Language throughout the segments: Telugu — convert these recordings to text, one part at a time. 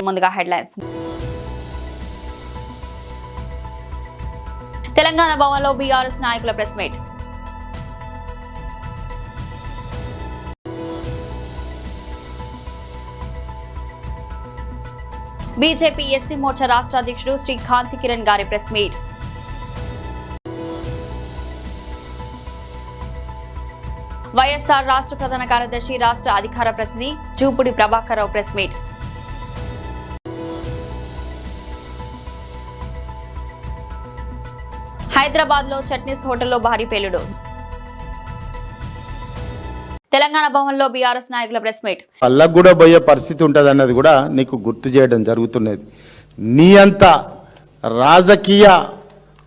ముందుగా హెడ్లైన్స్. తెలంగాణ భవన్లో బీఆర్ఎస్ నాయకుల press meet. BJP SC Morcha రాష్ట్ర అధ్యక్షుడు శ్రీ కాంతి కిరణ్ గారి ప్రెస్ మీట్. వైఎస్ఆర్ రాష్ట్ర ప్రధాన కార్యదర్శి రాష్ట్ర అధికార ప్రతినిధి జూపుడి ప్రభాకర్ రావు ప్రెస్ మీట్. హైదరాబాద్ లో చట్నీస్ హోటల్లో భారీ పేలుడు. తెలంగాణ భవన్లో బీఆర్ఎస్ నాయకుల ప్రెస్ మీట్. పల్లకు కూడా పోయే పరిస్థితి ఉంటుంది అన్నది కూడా నీకు గుర్తు చేయడం జరుగుతున్నది. నీ అంత రాజకీయ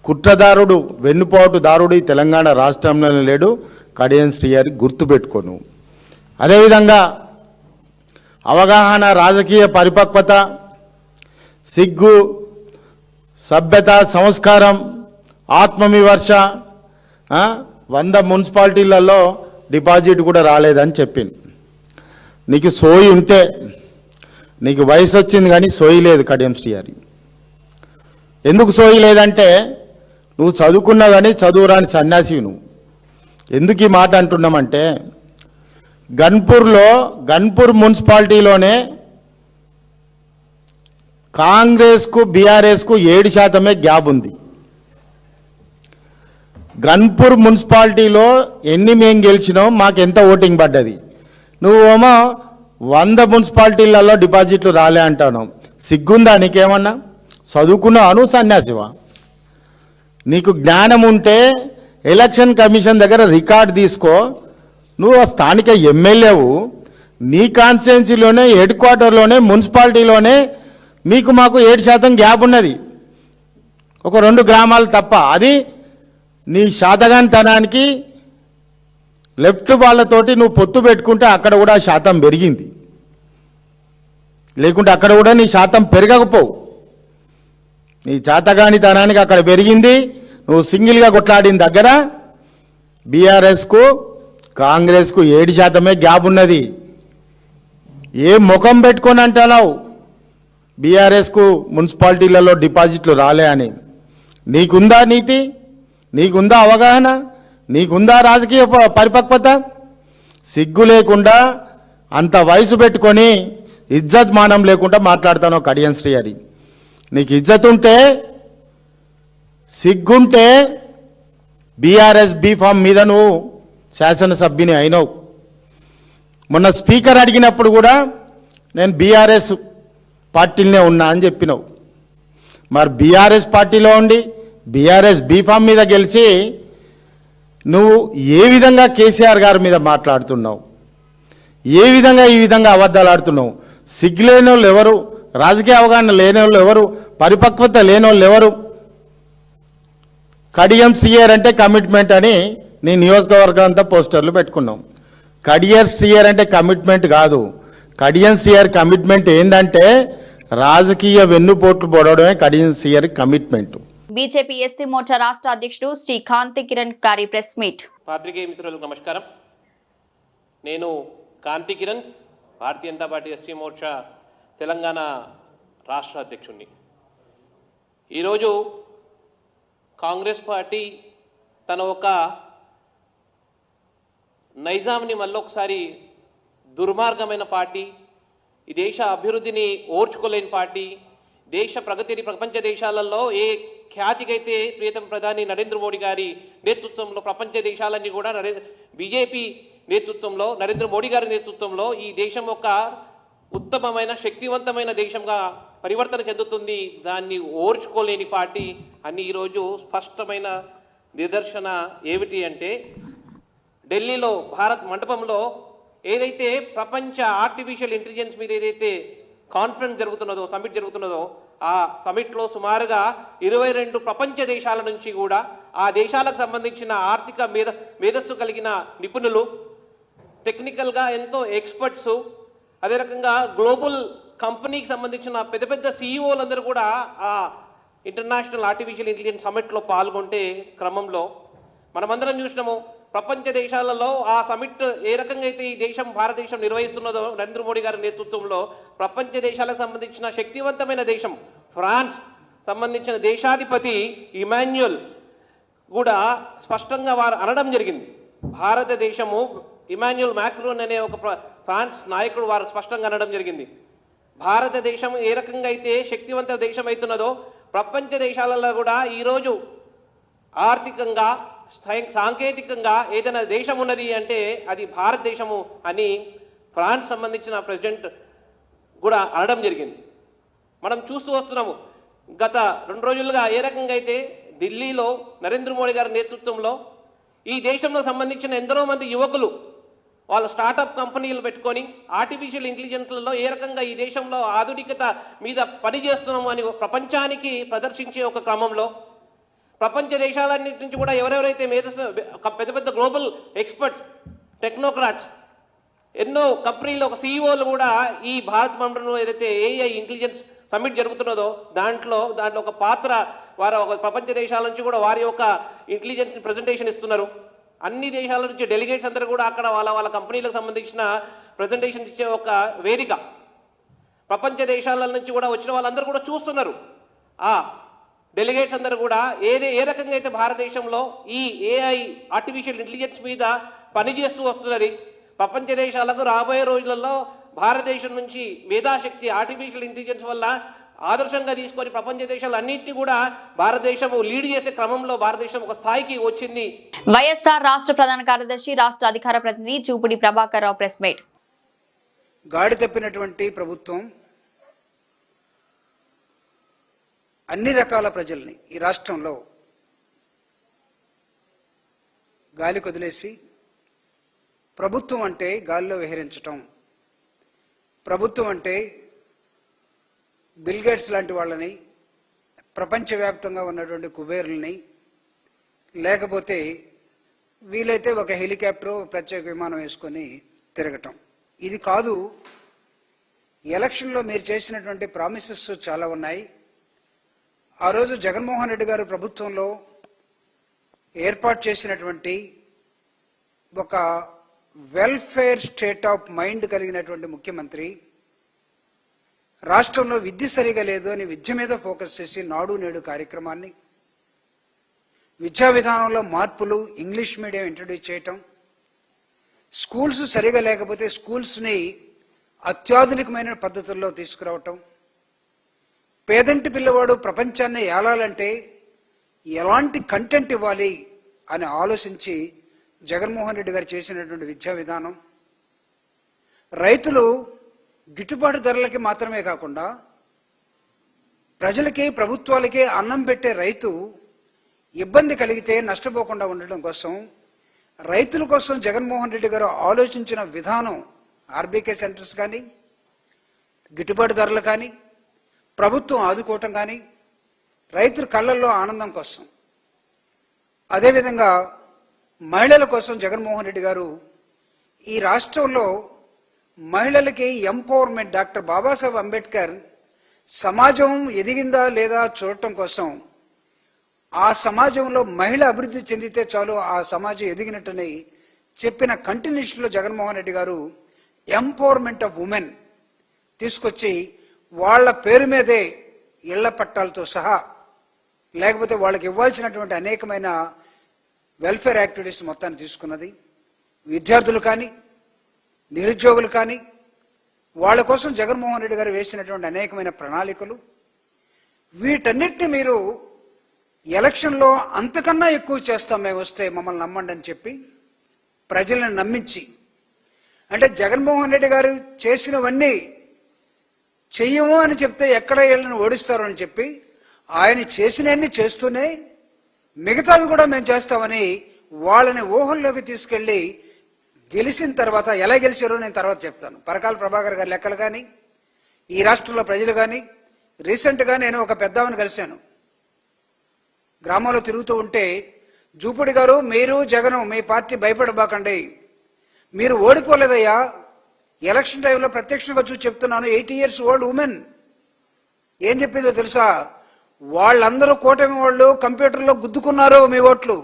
కుట్రదారుడు వెన్నుపోటుదారుడు ఈ తెలంగాణ రాష్ట్రంలో లేడు. కడియం శ్రీహరి గుర్తుపెట్టుకోను. అదేవిధంగా అవగాహన, రాజకీయ పరిపక్వత, సిగ్గు, సభ్యత, సంస్కారం, ఆత్మవిమర్శ 100 మున్సిపాలిటీలలో డిపాజిట్ కూడా రాలేదని చెప్పింది. నీకు సోయి ఉంటే, నీకు వయసు వచ్చింది కానీ సోయి లేదు కడియం శ్రీహరి. ఎందుకు సోయి లేదంటే నువ్వు చదువుకున్నా కానీ చదువురాని సన్యాసివి నువ్వు. ఎందుకు ఈ మాట అంటున్నామంటే గన్పూర్ మున్సిపాలిటీలోనే కాంగ్రెస్కు బీఆర్ఎస్కు 7% గ్యాప్ ఉంది. గన్పూర్ మున్సిపాలిటీలో ఎన్ని మేము గెలిచినాం, మాకు ఎంత ఓటింగ్ పడ్డది. నువ్వేమో 100 మున్సిపాలిటీలలో డిపాజిట్లు రాలే అంటావు. సిగ్గుందా నీకేమన్నా? చదువుకున్నావు, నువ్వు సన్యాసివా? నీకు జ్ఞానం ఉంటే ఎలక్షన్ కమిషన్ దగ్గర రికార్డు తీసుకో. నువ్వు స్థానిక ఎమ్మెల్యేవు, నీ కాన్స్టిట్యున్సీలోనే హెడ్ క్వార్టర్లోనే మున్సిపాలిటీలోనే మాకు 7% గ్యాప్ ఉన్నది, ఒక 2 గ్రామాలు తప్ప. అది నీ శాతగానితనానికి లెఫ్ట్ వాళ్ళతోటి నువ్వు పొత్తు పెట్టుకుంటే అక్కడ కూడా శాతం పెరిగింది, లేకుంటే అక్కడ కూడా నీ శాతం పెరగకపోవు. నీ శాతగానితనానికి అక్కడ పెరిగింది. నువ్వు సింగిల్గా కొట్లాడిన దగ్గర బీఆర్ఎస్కు కాంగ్రెస్కు 7% గ్యాప్ ఉన్నది. ఏ ముఖం పెట్టుకొని అంటున్నావు బీఆర్ఎస్కు మున్సిపాలిటీలలో డిపాజిట్లు రాలే అని? నీకుందా నీతి? నీకుందా అవగాహన? నీకుందా రాజకీయ పరిపక్వత? సిగ్గు లేకుండా అంత వయసు పెట్టుకొని ఇజ్జత్ మానం లేకుండా మాట్లాడుతాను కడియం శ్రీహరి. నీకు ఇజ్జత్ ఉంటే, సిగ్గుంటే బీఆర్ఎస్ బీఫామ్ మీద నువ్వు శాసనసభ్యుని అయినావు. మొన్న స్పీకర్ అడిగినప్పుడు కూడా నేను బీఆర్ఎస్ పార్టీలోనే ఉన్నా అని చెప్పినావు. మరి బీఆర్ఎస్ పార్టీలో ఉండి బీఆర్ఎస్ బీఫామ్ మీద గెలిచి నువ్వు ఏ విధంగా కేసీఆర్ గారి మీద మాట్లాడుతున్నావు? ఏ విధంగా ఈ విధంగా అబద్ధాలు ఆడుతున్నావు? సిగ్గులేని వాళ్ళు ఎవరు? రాజకీయ అవగాహన లేని వాళ్ళు ఎవరు? పరిపక్వత లేని వాళ్ళు ఎవరు? కడియం శ్రీహరి అంటే కమిట్మెంట్ అని నీ నియోజకవర్గం అంతా పోస్టర్లు పెట్టుకున్నాం. కడియం శ్రీహరి అంటే కమిట్మెంట్ కాదు. కడియం శ్రీహరి కమిట్మెంట్ ఏంటంటే రాజకీయ వెన్నుపోట్లు పొడవడమే Kadiyam Srihari commitment. BJP SC Morcha రాష్ట్ర అధ్యక్షుడు శ్రీ కాంతి కిరణ్ గారి ప్రెస్ మీట్. పాత్రికేయ మిత్రులకు నమస్కారం. నేను కాంతి కిరణ్, భారతీయ జనతా పార్టీ ఎస్సీ మోర్చా తెలంగాణ రాష్ట్ర అధ్యక్షుడిని. ఈరోజు కాంగ్రెస్ పార్టీ తన ఒక నైజాంని మళ్ళొకసారి దుర్మార్గమైన పార్టీ, ఈ దేశ అభివృద్ధిని ఓర్చుకోలేని పార్టీ, దేశ ప్రగతిని ప్రపంచ దేశాలలో ఏ ఖ్యాతికైతే ప్రియతమ ప్రధాని నరేంద్ర మోడీ గారి నేతృత్వంలో ప్రపంచ దేశాలన్నీ కూడా బీజేపీ నేతృత్వంలో, నరేంద్ర మోడీ గారి నేతృత్వంలో ఈ దేశం ఒక ఉత్తమమైన శక్తివంతమైన దేశంగా పరివర్తన చెందుతుంది. దాన్ని ఓర్చుకోలేని పార్టీ అని ఈరోజు స్పష్టమైన నిదర్శన ఏమిటి అంటే, ఢిల్లీలో భారత్ మండపంలో ఏదైతే ప్రపంచ ఆర్టిఫిషియల్ ఇంటెలిజెన్స్ మీద ఏదైతే కాన్ఫరెన్స్ జరుగుతున్నదో, సమిట్ జరుగుతున్నదో, ఆ సమిట్లో సుమారుగా 22 ప్రపంచ దేశాల నుంచి కూడా ఆ దేశాలకు సంబంధించిన ఆర్థిక మేధస్సు కలిగిన నిపుణులు, టెక్నికల్గా ఎంతో ఎక్స్పర్ట్స్, అదే రకంగా గ్లోబల్ కంపెనీకి సంబంధించిన పెద్ద పెద్ద సీఈఓలందరూ కూడా ఆ ఇంటర్నేషనల్ ఆర్టిఫిషియల్ ఇంటెలిజెన్స్ సమిట్లో పాల్గొంటే క్రమంలో మనమందరం చూసినాము. ప్రపంచ దేశాలలో ఆ సమిట్ ఏ రకంగా అయితే ఈ దేశం భారతదేశం నిర్వహిస్తున్నదో నరేంద్ర మోడీ గారి నేతృత్వంలో ప్రపంచ దేశాలకు సంబంధించిన శక్తివంతమైన దేశం ఫ్రాన్స్ సంబంధించిన దేశాధిపతి ఇమాన్యుయల్ కూడా స్పష్టంగా వారు అనడం జరిగింది. భారతదేశము ఇమాన్యుయల్ మ్యాక్రోన్ అనే ఒక ఫ్రాన్స్ నాయకుడు వారు స్పష్టంగా అనడం జరిగింది. భారతదేశం ఏ రకంగా అయితే శక్తివంత దేశం అవుతున్నదో ప్రపంచ దేశాలలో కూడా ఈరోజు ఆర్థికంగా సాంకేతికంగా ఏదైనా దేశం ఉన్నది అంటే అది భారతదేశము అని ఫ్రాన్స్ సంబంధించిన ప్రెసిడెంట్ కూడా అనడం జరిగింది. మనం చూస్తూ వస్తున్నాము. గత 2 రోజులుగా ఏ రకంగా అయితే ఢిల్లీలో నరేంద్ర మోడీ గారి నేతృత్వంలో ఈ దేశంలో సంబంధించిన ఎందరో మంది యువకులు వాళ్ళు స్టార్టప్ కంపెనీలు పెట్టుకొని ఆర్టిఫిషియల్ ఇంటెలిజెన్స్లలో ఏ రకంగా ఈ దేశంలో ఆధునికత మీద పనిచేస్తున్నాము అని ప్రపంచానికి ప్రదర్శించే ఒక క్రమంలో ప్రపంచ దేశాలన్నింటి నుంచి కూడా ఎవరెవరైతే పెద్ద పెద్ద గ్లోబల్ ఎక్స్పర్ట్స్ టెక్నోక్రాట్స్ ఎన్నో కంపెనీలు ఒక సీఈఓలు కూడా ఈ భారత్ మండలంలో ఏదైతే ఏఐ ఇంటెలిజెన్స్ సమ్మిట్ జరుగుతున్నదో దాంట్లో ఒక పాత్ర వారు ఒక ప్రపంచ దేశాల నుంచి కూడా వారి యొక్క ఇంటెలిజెన్స్ ప్రజెంటేషన్ ఇస్తున్నారు. అన్ని దేశాల నుంచి డెలిగేట్స్ అందరూ కూడా అక్కడ వాళ్ళ కంపెనీలకు సంబంధించిన ప్రజెంటేషన్ ఇచ్చే ఒక వేదిక. ప్రపంచ దేశాల నుంచి కూడా వచ్చిన వాళ్ళందరూ కూడా చూస్తున్నారు. ఆ డెలిగేట్స్ అందరూ కూడా ఏ రకంగా అయితే భారతదేశంలో ఈ ఏఐ ఆర్టిఫిషియల్ ఇంటెలిజెన్స్ మీద పనిచేస్తూ వస్తున్నది. ప్రపంచ దేశాలకు రాబోయే రోజులలో భారతదేశం నుంచి మేధాశక్తి ఆర్టిఫిషియల్ ఇంటెలిజెన్స్ వల్ల ఆదర్శంగా తీసుకొని ప్రపంచ దేశాలన్నింటినీ కూడా భారతదేశం లీడ్ చేసే క్రమంలో భారతదేశం ఒక స్థాయికి వచ్చింది. వైఎస్ఆర్ రాష్ట్ర ప్రధాన కార్యదర్శి రాష్ట్ర అధికార ప్రతినిధి చూపుడి ప్రభాకర్ రావు ప్రెస్ మీట్. గాడి తప్పినటువంటి ప్రభుత్వం అన్ని రకాల ప్రజల్ని ఈ రాష్ట్రంలో గాలి కొదిలేసి ప్రభుత్వం అంటే గాలిలో విహరించటం, ప్రభుత్వం అంటే బిల్ గేట్స్ లాంటి వాళ్ళని, ప్రపంచవ్యాప్తంగా ఉన్నటువంటి కుబేరుల్ని, లేకపోతే వీలైతే ఒక హెలికాప్టర్ ప్రత్యేక విమానం వేసుకొని తిరగటం. ఇది కాదు. ఎలక్షన్లో మీరు చేసినటువంటి ప్రామిసెస్ చాలా ఉన్నాయి. ఆ రోజు జగన్మోహన్ రెడ్డి గారు ప్రభుత్వంలో ఏర్పాటు చేసినటువంటి ఒక వెల్ఫేర్ స్టేట్ ఆఫ్ మైండ్ కలిగినటువంటి ముఖ్యమంత్రి రాష్ట్రంలో విద్య సరిగా లేదు అని విద్య మీద ఫోకస్ చేసి నాడు నేడు కార్యక్రమాన్ని, విద్యా విధానంలో మార్పులు, ఇంగ్లీష్ మీడియం ఇంట్రడ్యూస్ చేయటం, స్కూల్స్ సరిగా లేకపోతే స్కూల్స్ని అత్యాధునికమైన పద్ధతుల్లో తీసుకురావటం, పేదంటి పిల్లవాడు ప్రపంచాన్ని ఏలాలంటే ఎలాంటి కంటెంట్ ఇవ్వాలి అని ఆలోచించి జగన్మోహన్ రెడ్డి గారు చేసినటువంటి విద్యా విధానం, రైతులు గిట్టుబాటు ధరలకి మాత్రమే కాకుండా ప్రజలకి ప్రభుత్వాలకి అన్నం పెట్టే రైతు ఇబ్బంది కలిగితే నష్టపోకుండా ఉండడం కోసం రైతుల కోసం జగన్మోహన్ రెడ్డి గారు ఆలోచించిన విధానం, ఆర్బీకే సెంటర్స్ కానీ, గిట్టుబాటు ధరలు కానీ, ప్రభుత్వం ఆదుకోవటం కానీ, రైతుల కళ్ళల్లో ఆనందం కోసం, అదేవిధంగా మహిళల కోసం జగన్మోహన్ రెడ్డి గారు ఈ రాష్ట్రంలో మహిళలకి ఎంపవర్మెంట్, డాక్టర్ బాబాసాహెబ్ అంబేద్కర్ సమాజం ఎదిగిందా లేదా చూడటం కోసం, ఆ సమాజంలో మహిళ అభివృద్ధి చెందితే చాలు ఆ సమాజం ఎదిగినట్టని చెప్పిన కంటిన్యూషన్లో జగన్మోహన్ రెడ్డి గారు ఎంపవర్మెంట్ ఆఫ్ ఉమెన్ తీసుకొచ్చి వాళ్ళ పేరు మీదే ఇళ్ల పట్టాలతో సహా, లేకపోతే వాళ్ళకి ఇవ్వాల్సినటువంటి అనేకమైన వెల్ఫేర్ యాక్టివిటీస్ మొత్తాన్ని తీసుకున్నది. విద్యార్థులు కానీ, నిరుద్యోగులు కానీ, వాళ్ళ కోసం జగన్మోహన్ రెడ్డి గారు వేసినటువంటి అనేకమైన ప్రణాళికలు, వీటన్నిటిని మీరు ఎలక్షన్లో అంతకన్నా ఎక్కువ చేస్తాం మేము వస్తే మమ్మల్ని నమ్మండి అని చెప్పి ప్రజలను నమ్మించి, అంటే జగన్మోహన్ రెడ్డి గారు చేసినవన్నీ చెయ్యము అని చెప్తే ఎక్కడ వీళ్ళని ఓడిస్తారు అని చెప్పి ఆయన చేసినవన్నీ చేస్తూనే మిగతావి కూడా మేము చేస్తామని వాళ్ళని ఊహల్లోకి తీసుకెళ్లి గెలిచిన తర్వాత ఎలా గెలిచారో నేను తర్వాత చెప్తాను. పరకాల ప్రభాకర్ గారి లెక్కలు కానీ, ఈ రాష్ట్రంలో ప్రజలు కానీ, రీసెంట్గా నేను ఒక పెద్దవాడిని కలిశాను. గ్రామంలో తిరుగుతూ ఉంటే, జూపుడి గారు మీరు జగన్ మీ పార్టీ భయపడబాకండి, మీరు ఓడిపోలేదయ్యా, ఎలక్షన్ టైంలో ప్రత్యక్షంగా చూసి చెప్తున్నాను, 80 years ఓల్డ్ ఉమెన్ ఏం చెప్పిందో తెలుసా? వాళ్ళందరూ కూటమి వాళ్ళు కంప్యూటర్లో గుద్దుకున్నారు మీ ఓట్లు,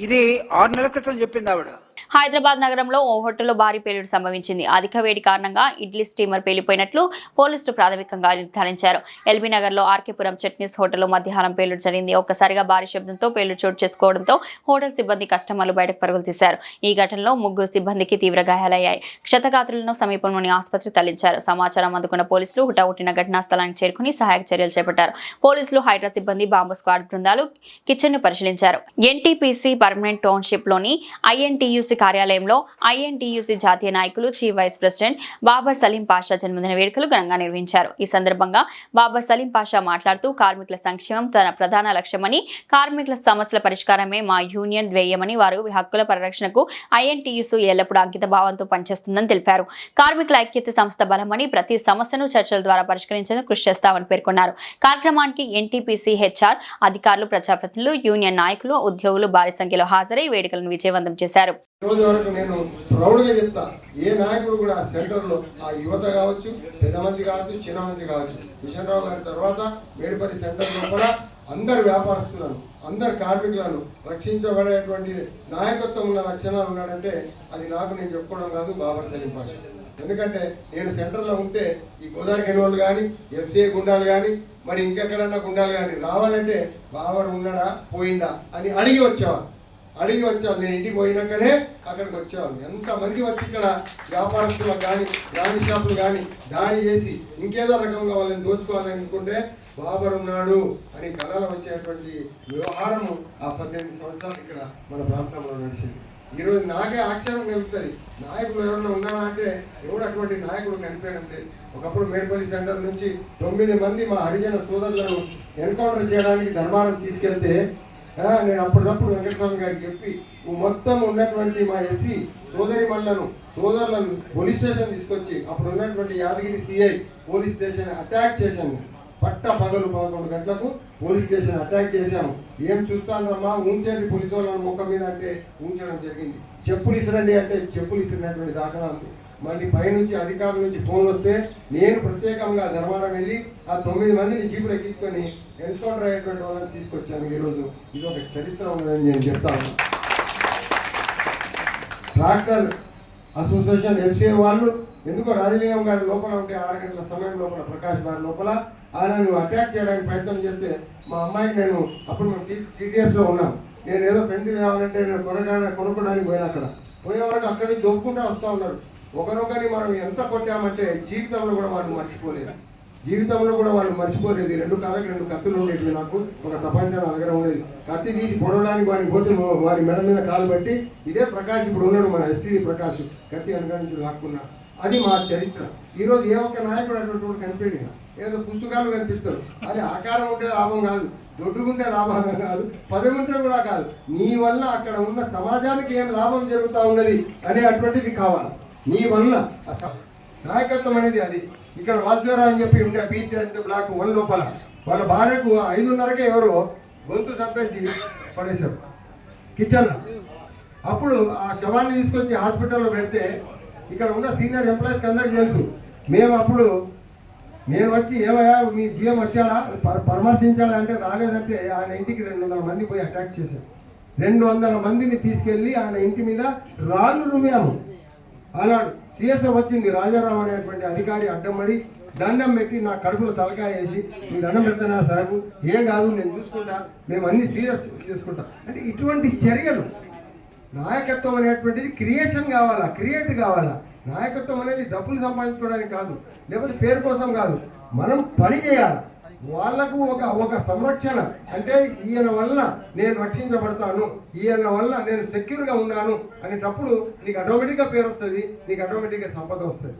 ఇది 6 నెలల క్రితం చెప్పింది ఆవిడ. హైదరాబాద్ నగరంలో ఓ హోటల్లో భారీ పేలుడు సంభవించింది. అధిక వేడి కారణంగా ఇడ్లీ స్టీమర్ పేలిపోయినట్లు పోలీసులు ప్రాథమికంగా నిర్ధారించారు. ఎల్బీ నగర్ లో ఆర్కేపురం చట్నీస్ హోటల్లో మధ్యాహ్నం పేలుడు జరిగింది. ఒక్కసారిగా భారీ శబ్దంతో పేలుడు చోటు చేసుకోవడంతో హోటల్ సిబ్బంది కస్టమర్లు బయటకు పరుగులు తీశారు. ఈ ఘటనలో 3 సిబ్బందికి తీవ్ర గాయాలయ్యాయి. క్షతగాత్రులను సమీపంలోని ఆసుపత్రికి తరలించారు. సమాచారం అందుకున్న పోలీసులు హుటాహుటిన ఘటనా స్థలానికి చేరుకుని సహాయక చర్యలు చేపట్టారు. పోలీసులు హైడ్రా సిబ్బంది బాంబు స్క్వాడ్ బృందాలు కిచెన్ ను పరిశీలించారు. ఎన్టీపీసీ పర్మనెంట్ టౌన్షిప్ లోని ఐఎన్టీయూసీ కార్యాలయంలో ఐఎన్టీయూసీ జాతీయ నాయకులు chief vice president Babar Saleem Pasha జన్మదిన వేడుకలు ఘనంగా నిర్వహించారు. ఈ సందర్భంగా బాబర్ సలీం పాషా మాట్లాడుతూ కార్మికుల సంక్షేమం తన ప్రధాన లక్ష్యమని, కార్మికుల సమస్యల పరిష్కారమే మా యూనియన్ ధ్యేయమని, వారి హక్కుల పరిరక్షణకు ఐఎన్టీయూసీ ఎల్లప్పుడూ అంకిత భావంతో పనిచేస్తుందని తెలిపారు. కార్మికుల ఐక్యత సంస్థ బలమని, ప్రతి సమస్యను చర్చల ద్వారా పరిష్కరించేందుకు కృషి చేస్తామని పేర్కొన్నారు. కార్యక్రమానికి ఎన్టీపీసీ హెచ్ఆర్ అధికారులు, ప్రజాప్రతినిధులు, యూనియన్ నాయకులు, ఉద్యోగులు భారీ సంఖ్యలో హాజరై వేడుకలను విజయవంతం చేశారు. రోజు వరకు నేను ప్రౌడ్గా చెప్తా, ఏ నాయకుడు కూడా సెంటర్లో ఆ యువత కావచ్చు, పెద్ద మంచి కావచ్చు, చిన్న మంచి కావచ్చు, కిషన్ రావు గారి తర్వాత మేడిపల్లి సెంటర్లో కూడా అందరు వ్యాపారస్తులను, అందరు కార్మికులను రక్షించబడేటువంటి నాయకత్వం ఉన్న లక్షణాలు ఉన్నాడంటే అది నాకు నేను చెప్పుకోవడం కాదు, బాబర్ సలీం పాషా. ఎందుకంటే నేను సెంటర్లో ఉంటే ఈ గోదావరి గెలవలు కానీ, ఎఫ్సీఐ గుండాలు కానీ, మరి ఇంకెక్కడన్నా గుండాలు కానీ రావాలంటే బాబర్ ఉన్నాడా పోయిందా అని అడిగి వచ్చేవాళ్ళు. నేను ఇంటికి పోయినాకనే అక్కడికి వచ్చేవాళ్ళు. ఎంతమంది వచ్చి ఇక్కడ వ్యాపారస్తులకు కానీ, రాణి షాపులు కానీ దాడి చేసి ఇంకేదో రకంగా వాళ్ళని దోచుకోవాలని అనుకుంటే బాబర్ ఉన్నాడు అని కళలు వచ్చేటువంటి వ్యవహారము ఆ 18 సంవత్సరాలు ఇక్కడ మన ప్రాంతంలో నడిచింది. ఈరోజు నాకే ఆశ్చర్యం కలుగుతుంది, నాయకులు ఎవరైనా ఉన్నారా అంటే ఎవరు అటువంటి నాయకుడు కనిపించడం లేదు. ఒకప్పుడు మేడిపల్లి సెంటర్ నుంచి 9 మంది మా హరిజన సోదరులను ఎన్కౌంటర్ చేయడానికి ధర్మారం తీసుకెళ్తే నేను అప్పటికప్పుడు వెంకటస్వామి గారికి చెప్పి మొత్తం ఉన్నటువంటి మా ఎస్సీ సోదరులను పోలీస్ స్టేషన్ తీసుకొచ్చి అప్పుడు ఉన్నటువంటి Yadagiri CI police station attack చేశాను. పట్ట పగలు 11 గంటలకు పోలీస్ స్టేషన్ అటాక్ చేశాము. ఏం చూస్తానమ్మా, ఉంచండి పోలీసు వాళ్ళని ముఖం మీద అంటే ఉంచడం జరిగింది. చెప్పులు ఇసరండి అంటే చెప్పులు ఇసిరినటువంటి దాఖలాలు. మళ్ళీ పైనుంచి అధికారుల నుంచి ఫోన్ వస్తే నేను ప్రత్యేకంగా ధర్మారం వెళ్ళి ఆ 9 మందిని జీపులు ఎక్కించుకొని ఎన్కౌంటర్ అయ్యేటువంటి వాళ్ళని తీసుకొచ్చాను. ఈరోజు ఇది ఒక చరిత్ర ఉన్నదని నేను చెప్తాను. ట్రాక్టర్ అసోసియేషన్ ఎఫ్సీఐ వాళ్ళు ఎందుకో రాజలింగం గారి లోపల ఉంటే 6 గంటల సమయం లోపల ప్రకాష్ గారి లోపల ఆయనను అటాక్ చేయడానికి ప్రయత్నం చేస్తే మా అమ్మాయికి నేను అప్పుడు మేము టీటీఎస్లో ఉన్నాం. నేను ఏదో పెన్సిల్ కావాలంటే నేను కొనుక్కోవడానికి పోయినా అక్కడ పోయే వరకు అక్కడి నుంచి దొప్పుకుంటూ వస్తూ ఉన్నారు. ఒకరొకరిని మనం ఎంత కొట్టామంటే జీవితంలో కూడా వాళ్ళు మర్చిపోలేదు. ఈ 2 కాళ్ళకి 2 కత్తులు ఉండేవి. నాకు ఒక తపంచ నా దగ్గర ఉండేది. కత్తి తీసి పొడవడానికి వాడిని పోతే వారి మెడ మీద కాలు బట్టి ఇదే ప్రకాష్ ఇప్పుడు ఉన్నాడు, మన ఎస్టీడీ ప్రకాష్, కత్తి వెనక నుంచి లాక్కున్నా. అది మా చరిత్ర. ఈరోజు ఏ ఒక్క నాయకుడు అటువంటి కనిపించిన ఏదో పుస్తకాలు కనిపిస్తారు. అది ఆకారం ఉంటే లాభం కాదు, దొడ్డుకుంటే లాభం కాదు, పదవి ఉంటే కూడా కాదు. నీ వల్ల అక్కడ ఉన్న సమాజానికి ఏం లాభం జరుగుతూ ఉన్నది అనే అటువంటిది కావాలి. నీ వల్ల నాయకత్వం అనేది అది. ఇక్కడ వాసుదేవరావు అని చెప్పి ఉండే బీట్ బ్లాక్ 1 లోపల వాళ్ళ భార్యకు 5:30కే ఎవరో గొంతు చంపేసి పడేశారు కిచెన్లో. అప్పుడు ఆ శవాన్ని తీసుకొచ్చి హాస్పిటల్లో పెడితే ఇక్కడ ఉన్న సీనియర్ ఎంప్లాయీస్కి అందరికీ తెలుసు. నేను వచ్చి ఏమయ్యా మీ జీఎం వచ్చాడా పరామర్శించాడా అంటే రాలేదంటే ఆయన ఇంటికి 200 మంది పోయి అటాక్ చేశారు. 200 మందిని తీసుకెళ్ళి ఆయన ఇంటి మీద రాళ్ళు రువ్వాము. అలాడు సిఎస్ఎఫ్ వచ్చింది, రాజారావు అనేటువంటి అధికారి అడ్డంబడి దండం పెట్టి నా కడుపులో తలకాయ వేసి మీ దండం పెడతానా సార్, ఏం కాదు నేను చూసుకుంటా, మేము అన్ని సీరియస్ చేసుకుంటాం అంటే ఇటువంటి చర్యలు. నాయకత్వం అనేటువంటిది క్రియేట్ కావాలా. నాయకత్వం అనేది డబ్బులు సంపాదించుకోవడానికి కాదు, లేకపోతే పేరు కోసం కాదు. మనం పని చేయాలి. వాళ్లకు ఒక సంరక్షణ అంటే ఈయన వల్ల నేను రక్షించబడతాను, ఈయన వల్ల నేను సెక్యూర్గా ఉన్నాను అనేటప్పుడు నీకు ఆటోమేటిక్గా పేరు వస్తుంది, నీకు ఆటోమేటిక్గా సంపద వస్తుంది.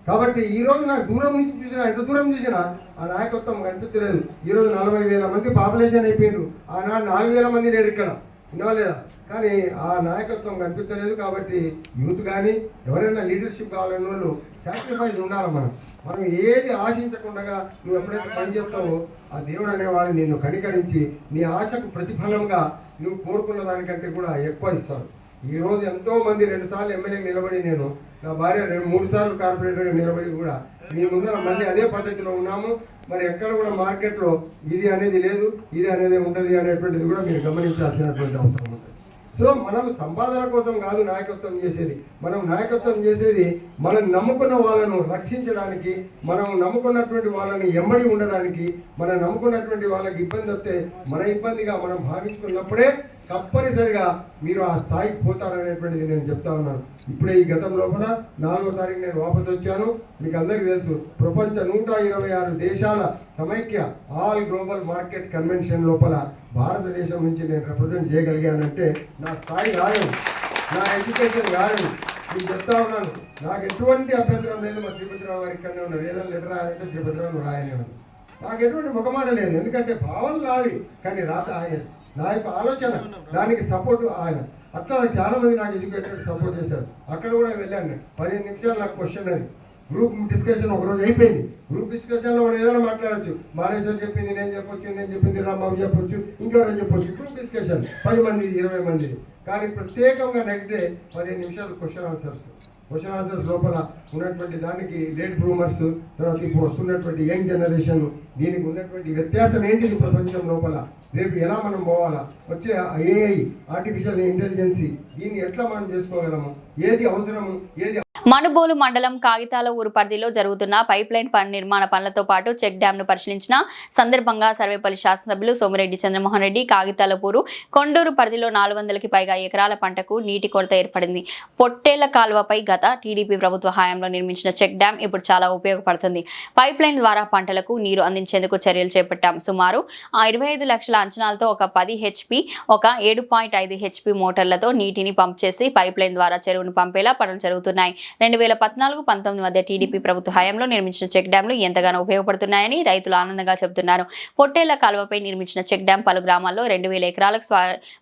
కాబట్టి ఈరోజు నాకు దూరం నుంచి చూసినా, ఎంత దూరం చూసినా ఆ నాయకత్వం కనిపించలేదు. ఈరోజు 40,000 మంది పాపులేషన్ అయిపోయారు. ఆనాడు 4,000 మంది లేరు ఇక్కడ, వినవలేదా? కానీ ఆ నాయకత్వం కనిపించలేదు. కాబట్టి యూత్ కానీ ఎవరైనా లీడర్షిప్ కావాలన్న వాళ్ళు సాక్రిఫైస్ ఉండాలి. మనం ఏది ఆశించకుండా నువ్వు ఎప్పుడైతే పనిచేస్తావో ఆ దేవుడు అనేవాడు నిన్ను కనికరించి నీ ఆశకు ప్రతిఫలంగా నువ్వు కోరుకున్న దానికంటే కూడా ఎక్కువ ఇస్తాడు. ఈరోజు ఎంతో మంది 2 సార్లు ఎమ్మెల్యే నిలబడి, నేను నా భార్య 3 సార్లు కార్పొరేటర్గా నిలబడి కూడా మీ ముందర మళ్ళీ అదే పద్ధతిలో ఉన్నాము. మరి ఎక్కడ కూడా మార్కెట్లో ఇది అనేది లేదు, ఇది అనేది ఉంటుంది అనేటువంటిది కూడా మీరు గమనించాల్సినటువంటి అవసరం ఉంది. సో మనం సంపాదన కోసం కాదు నాయకత్వం చేసేది, మనం నాయకత్వం చేసేది మనం నమ్ముకున్న వాళ్ళను రక్షించడానికి, మనం నమ్ముకున్నటువంటి వాళ్ళని ఎమ్మడి ఉండడానికి, మనం నమ్ముకున్నటువంటి వాళ్ళకి ఇబ్బంది వస్తే మన ఇబ్బందిగా మనం భావించుకున్నప్పుడే తప్పనిసరిగా మీరు ఆ స్థాయికి పోతారనేటువంటిది నేను చెప్తా ఉన్నాను. ఇప్పుడే ఈ గతం లోపల 4వ తారీఖు నేను వాపసు వచ్చాను. మీకు అందరికీ తెలుసు, ప్రపంచ 126 దేశాల సమైక్య ఆల్ గ్లోబల్ మార్కెట్ కన్వెన్షన్ లోపల భారతదేశం నుంచి నేను రిప్రజెంట్ చేయగలిగానంటే నా స్థాయి కాదు, నా ఎడ్యుకేషన్ కాదు. నేను చెప్తా ఉన్నాను, నాకు ఎటువంటి అభ్యంతరం లేదు. మా శ్రీపతిరావు గారు ఇక్కడనే ఉన్నారు, ఏదైనా లెటర్ రాయాలంటే శ్రీపతిరావు రాయనే ఉంది. నాకు ఎటువంటి ముఖమాట లేదు, ఎందుకంటే భావన నాది కానీ రాత ఆయన, నా యొక్క ఆలోచన దానికి సపోర్ట్ ఆయన. అట్లా చాలా మంది నాకు ఎడ్యుకేటెడ్ సపోర్ట్ చేశారు. అక్కడ కూడా వెళ్ళాను, 15 నిమిషాలు నాకు క్వశ్చన్ అది. గ్రూప్ డిస్కషన్ ఒకరోజు అయిపోయింది. గ్రూప్ డిస్కషన్లో మనం ఏదైనా మాట్లాడచ్చు, మానేశ్వర్ చెప్పింది నేను చెప్పొచ్చు, నేను చెప్పింది రాంబాబు చెప్పొచ్చు, ఇంకెవరైనా చెప్పొచ్చు. గ్రూప్ డిస్కషన్ 10 మంది 20 మంది. కానీ ప్రత్యేకంగా నెక్స్ట్ డే 15 నిమిషాలు క్వశ్చన్ ఆన్సర్స్ లోపల ఉన్నటువంటి దానికి లేట్ బ్రూమర్స్, తర్వాత ఇప్పుడు వస్తున్నటువంటి యంగ్ జనరేషన్, దీనికి ఉన్నటువంటి వ్యత్యాసం ఏంటిది ప్రపంచం లోపల, రేపు ఎలా మనం పోవాలా, వచ్చే AI ఆర్టిఫిషియల్ ఇంటెలిజెన్సీ, దీన్ని ఎట్లా మనం చేసుకోగలము, ఏది అవసరము, ఏది. మనుబోలు మండలం కాగితాల ఊరు పరిధిలో జరుగుతున్న పైప్ లైన్ నిర్మాణ పనులతో పాటు చెక్ డ్యామ్ ను పరిశీలించిన సందర్భంగా సర్వేపల్లి శాసనసభ్యులు సోమిరెడ్డి చంద్రమోహన్ రెడ్డి కాగితాలపూరు కొండూరు పరిధిలో 400కి పైగా ఎకరాల పంటకు నీటి కొరత ఏర్పడింది. పొట్టేళ్ల కాలువపై గత టీడీపీ ప్రభుత్వ హయాంలో నిర్మించిన చెక్ డ్యామ్ ఇప్పుడు చాలా ఉపయోగపడుతుంది. పైప్ లైన్ ద్వారా పంటలకు నీరు అందించేందుకు చర్యలు చేపట్టాం. సుమారు 25 లక్షల అంచనాలతో ఒక 10 HP, ఒక 7.5 HP మోటార్లతో నీటిని పంప్ చేసి పైప్ లైన్ ద్వారా చెరువును పంపేలా పనులు జరుగుతున్నాయి. 2014-19 మధ్య టీడీపీ ప్రభుత్వ హయాంలో నిర్మించిన చెక్ డ్యాంలు ఎంతగానో ఉపయోగపడుతున్నాయని రైతులు ఆనందంగా చెబుతున్నారు. పొట్టేళ్ల కాలువపై నిర్మించిన చెక్ డ్యాం పలు గ్రామాల్లో 2000 ఎకరాలకు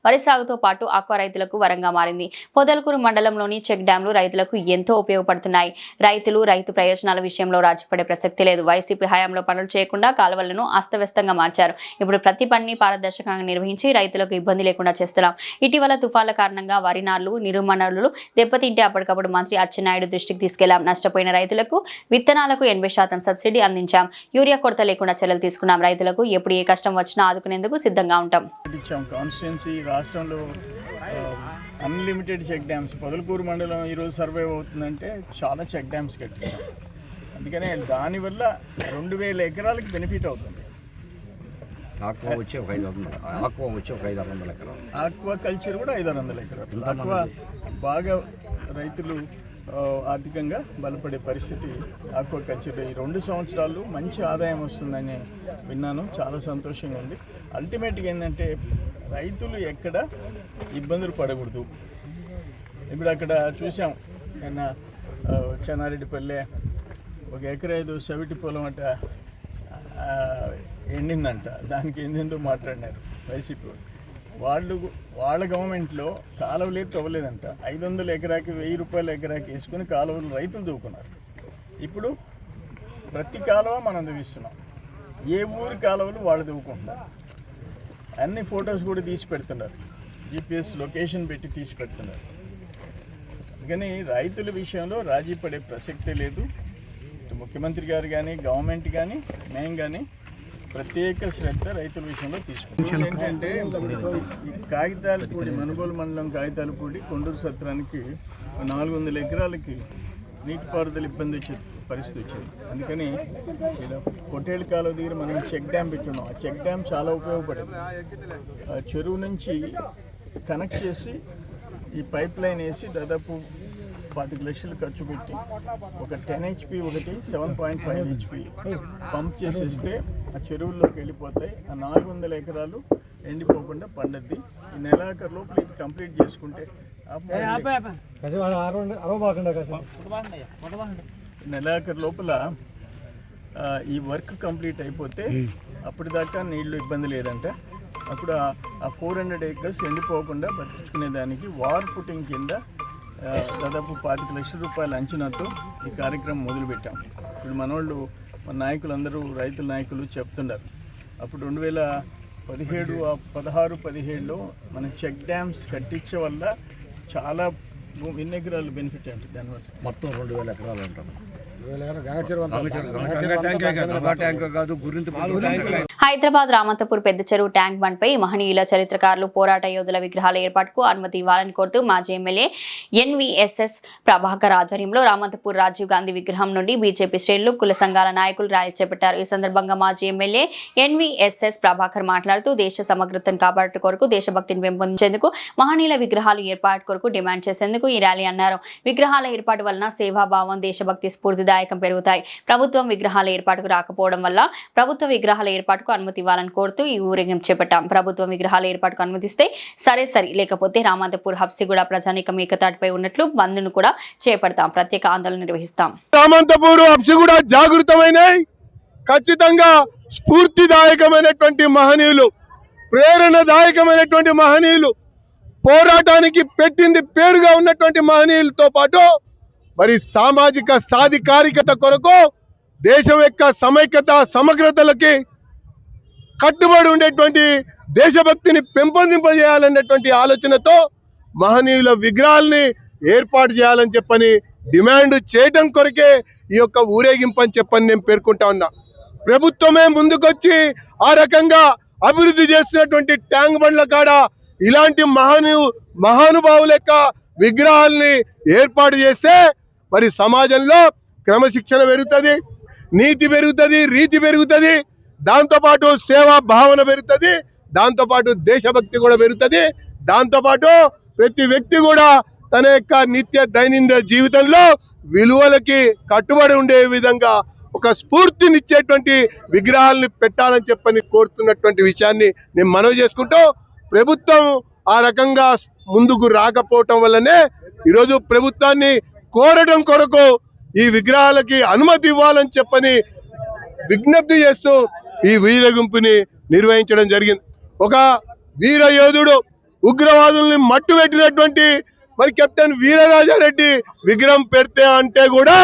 వరి సాగుతో పాటు ఆక్వా రైతులకు వరంగా మారింది. పొదలకూరు మండలంలోని చెక్ డ్యాంలు రైతులకు ఎంతో ఉపయోగపడుతున్నాయి. రైతు ప్రయోజనాల విషయంలో రాజీపడే ప్రసక్తి లేదు. వైసీపీ హయాంలో పనులు చేయకుండా కాలువలను అస్తవ్యస్తంగా మార్చారు. ఇప్పుడు ప్రతి పనిని పారదర్శకంగా నిర్వహించి రైతులకు ఇబ్బంది లేకుండా చేస్తున్నాం. ఇటీవల తుఫాన్ల కారణంగా వరి నార్లు, నిరుమనలు దెబ్బతింటే అప్పటికప్పుడు మంత్రి అచ్చెన్నాయుడు దృష్టికి తీసుకెళ్లాం. నష్టపోయిన రైతులకు విత్తనాలకు 80% సబ్సిడీ అందించాం. యూరియా కొరత లేకుండా చర్యలు తీసుకున్నాం. రైతులకు ఎప్పుడు ఏ కష్టం వచ్చినా ఆదుకునేందుకు సిద్ధంగా ఉంటాం. కాన్స్టిట్యున్సీ రాష్ట్రంలో అన్లిమిటెడ్ చెక్ డ్యామ్స్ పొదలకూరు మండలం ఈరోజు సర్వైవ్ అవుతుందంటే చాలా చెక్ డ్యామ్స్ కట్టించాం. అందుకనే దానివల్ల 2000 ఎకరాలకి బెనిఫిట్ అవుతుంది. ఆక్వా వచ్చి ఒక 500 ఎకరాలు, ఆక్వా కల్చర్ కూడా 500 ఎకరాలు. ఆక్వా బాగా రైతులు ఆర్థికంగా బలపడే పరిస్థితి ఆక్వా కల్చర్. ఈ 2 సంవత్సరాలు మంచి ఆదాయం వస్తుందని విన్నాను, చాలా సంతోషంగా ఉంది. అల్టిమేట్గా ఏంటంటే రైతులు ఎక్కడ ఇబ్బందులు పడకూడదు. ఇప్పుడు అక్కడ చూసాం, నిన్న చెన్నారెడ్డిపల్లె 1 ఎకరా 5 సవిటి పొలం అంట ఎండిందంట. దానికి ఏందేందో మాట్లాడినారు వైసీపీ వాళ్ళ గవర్నమెంట్లో కాలువలే తవ్వలేదంట. 500 ఎకరాకి 1000 రూపాయల ఎకరాకి వేసుకొని కాలువలు రైతులు దూకున్నారు. ఇప్పుడు ప్రతి కాలువ మనం దూవిస్తున్నాం. ఏ ఊరి కాలువలు వాళ్ళు దూకుంటున్నారు. అన్ని ఫొటోస్ కూడా తీసి పెడుతున్నారు, GPS లొకేషన్ పెట్టి తీసి పెడుతున్నారు. కానీ రైతుల విషయంలో రాజీ పడే ప్రసక్తే లేదు. ముఖ్యమంత్రి గారు కానీ, గవర్నమెంట్ కానీ, మేము కానీ ప్రత్యేక శ్రద్ధ రైతుల విషయంలో తీసుకుంటాం. ఏంటంటే ఈ కాగితాలపూడి, మనుబోలు మండలం కాగితాలపూడి కొండూరు సత్రానికి 400 ఎకరాలకి నీటిపారుదల ఇబ్బంది వచ్చే పరిస్థితి వచ్చింది. అందుకని ఇలా పొట్టేళ్ళ కాలువ దగ్గర మనం చెక్ డ్యామ్ పెట్టున్నాం. ఆ చెక్ డ్యామ్ చాలా ఉపయోగపడింది. చెరువు నుంచి కనెక్ట్ చేసి ఈ పైప్ లైన్ వేసి దాదాపు 25 లక్షలు ఖర్చు పెట్టి ఒక 10 HP ఒకటి 7.5 HP పంప్ చేసేస్తే ఆ చెరువుల్లోకి వెళ్ళిపోతాయి. ఆ 400 ఎకరాలు ఎండిపోకుండా పండద్ది. ఈ నెలాఖరు లోపల ఇది కంప్లీట్ చేసుకుంటే నెలాఖరు లోపల ఈ వర్క్ కంప్లీట్ అయిపోతే అప్పటిదాకా నీళ్లు ఇబ్బంది లేదంట. అప్పుడు ఆ 400 ఏకర్స్ ఎండిపోకుండా బతికించుకునే దానికి వార్ ఫుటింగ్ కింద దాదాపు 25 లక్షల రూపాయల అంచనాతో ఈ కార్యక్రమం మొదలుపెట్టాం. ఇప్పుడు మనోళ్ళు, మన నాయకులు అందరూ రైతుల నాయకులు చెప్తున్నారు. అప్పుడు 2016-17లో మన చెక్ డ్యామ్స్ కట్టించే వల్ల చాలా ఎన్ని ఎకరాలు బెనిఫిట్ అంటే దానివల్ల మొత్తం 2000 ఎకరాలు ఉంటుంది. హైదరాబాద్ రామంతపూర్ పెద్ద చెరువు ట్యాంక్ బండ్ పై మహనీయుల చరిత్రకారులు పోరాట యోధుల విగ్రహాల ఏర్పాటుకు అనుమతి ఇవ్వాలని కోరుతూ మాజీ ఎమ్మెల్యే ఎన్వీఎస్ఎస్ ప్రభాకర్ ఆధ్వర్యంలో రామంతపూర్ రాజీవ్ గాంధీ విగ్రహం నుండి బీజేపీ శ్రేణులు కుల సంఘాల నాయకులు ర్యాలీ చేపట్టారు. ఈ సందర్భంగా మాజీ ఎమ్మెల్యే ఎన్వీఎస్ఎస్ ప్రభాకర్ మాట్లాడుతూ దేశ సమగ్రతను కాపాడటం కొరకు దేశభక్తిని పెంపొందించేందుకు మహనీయుల విగ్రహాలు ఏర్పాటు కొరకు డిమాండ్ చేసేందుకు ఈ ర్యాలీ అన్నారు. విగ్రహాల ఏర్పాటు వలన సేవాభావం దేశభక్తి స్ఫూర్తిదాయకం పెరుగుతాయి. ప్రభుత్వం విగ్రహాల ఏర్పాటుకు రాకపోవడం వల్ల ప్రభుత్వ విగ్రహాల ఏర్పాటుకు అనుమతి ఇవ్వాలని కోరుతూ ఈ ఊరేగింపు చేపట్టాం. ప్రభుత్వం విగ్రహాల ఏర్పాటుకు అనుమతిస్తే సరే లేకపోతే రామంతపూర్ హబ్సిగూడ ప్రజానీకం ఏకతాటిపై ఉన్నట్లు బంద్ను కూడా చేపడతాం. ప్రత్యేక ఆందోళన నిర్వహిస్తాం. రామంతపూర్ హబ్సిగూడ జాగృతమైన ఖచ్చితంగా స్ఫూర్తిదాయకమైనటువంటి మహనీయులు, ప్రేరణదాయకమైనటువంటి మహనీయులు, పోరాటానికి పెట్టింది పేరుగా ఉన్నటువంటి మహనీయులతో పాటు మరి సామాజిక సాధికారికత కొరకు దేశం యొక్క సమైక్యత సమగ్రతలకి కట్టుబడి ఉండేటువంటి దేశభక్తిని పెంపొందింపజేయాలనేటువంటి ఆలోచనతో మహనీయుల విగ్రహాలని ఏర్పాటు చేయాలని చెప్పని డిమాండ్ చేయడం కొరకే ఈ యొక్క ఊరేగింపు అని చెప్పని నేను పేర్కొంటా ఉన్నా. ప్రభుత్వమే ముందుకొచ్చి ఆ రకంగా అభివృద్ధి చేస్తున్నటువంటి ట్యాంక్ బండ్ల కాడ ఇలాంటి మహానుభావుల యొక్క విగ్రహాలని ఏర్పాటు చేస్తే మరి సమాజంలో క్రమశిక్షణ పెరుగుతుంది, నీతి పెరుగుతుంది, రీతి పెరుగుతుంది, దాంతోపాటు సేవా భావన పెరుగుతుంది, దాంతోపాటు దేశభక్తి కూడా పెరుగుతుంది, దాంతోపాటు ప్రతి వ్యక్తి కూడా తన యొక్క నిత్య దైనందిన జీవితంలో విలువలకి కట్టుబడి ఉండే విధంగా ఒక స్ఫూర్తినిచ్చేటువంటి విగ్రహాలని పెట్టాలని చెప్పని కోరుతున్నటువంటి విషయాన్ని నేను మనవి చేసుకుంటూ, ప్రభుత్వం ఆ రకంగా ముందుకు రాకపోవటం వల్లనే ఈరోజు ప్రభుత్వాన్ని కోరడం కొరకు ఈ విగ్రహాలకి అనుమతి ఇవ్వాలని చెప్పని విజ్ఞప్తి చేస్తూ ఈ వీరగుంపుని నిర్వహించడం జరిగింది. ఒక వీర యోధుడు ఉగ్రవాదుల్ని మట్టు పెట్టినటువంటి మరి కెప్టెన్ వీరరాజారెడ్డి విగ్రహం పెడితే అంటే కూడా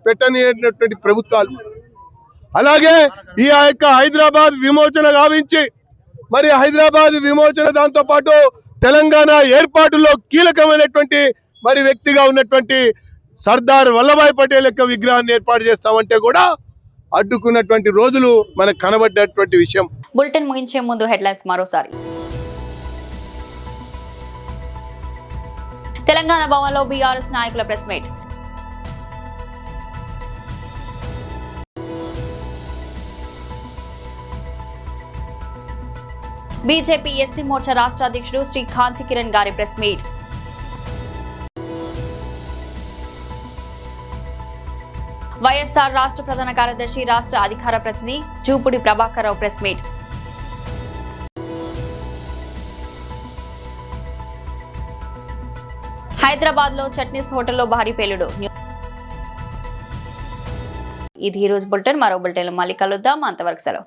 పెట్టనిటువంటి ప్రభుత్వాలు, అలాగే ఈ యొక్క హైదరాబాద్ విమోచన గావించి మరి హైదరాబాద్ విమోచన దాంతో పాటు తెలంగాణ ఏర్పాటులో కీలకమైనటువంటి మరి వ్యక్తిగా ఉన్నటువంటి సర్దార్ వల్లభాయ్ పటేల్ యొక్క విగ్రహాన్ని ఏర్పాటు చేస్తామంటే కూడా అడ్డుకున్నటువంటి రోజులు మనకు కనబడ్డటువంటి విషయం. బులెటిన్ ముగించే ముందు హెడ్లైన్స్ మరోసారి. తెలంగాణ భవన్లో బీఆర్ఎస్ నాయకుల press meet. BJP SC Morcha రాష్ట్ర అధ్యక్షుడు శ్రీ కాంతి కిరణ్ గారి ప్రెస్ మీట్. వైఎస్ఆర్ రాష్ట్ర ప్రధాన కార్యదర్శి రాష్ట్ర అధికార ప్రతినిధి జూపుడి ప్రభాకర్ రావు ప్రెస్ మీట్. హైదరాబాద్ లో చట్నీస్ హోటల్లో భారీ పేలుడు. ఇది ఈ రోజు బులెటిన్. మరో బులెటిన్ మళ్ళీ కలుద్దాం. అంతవరకు సెలవు.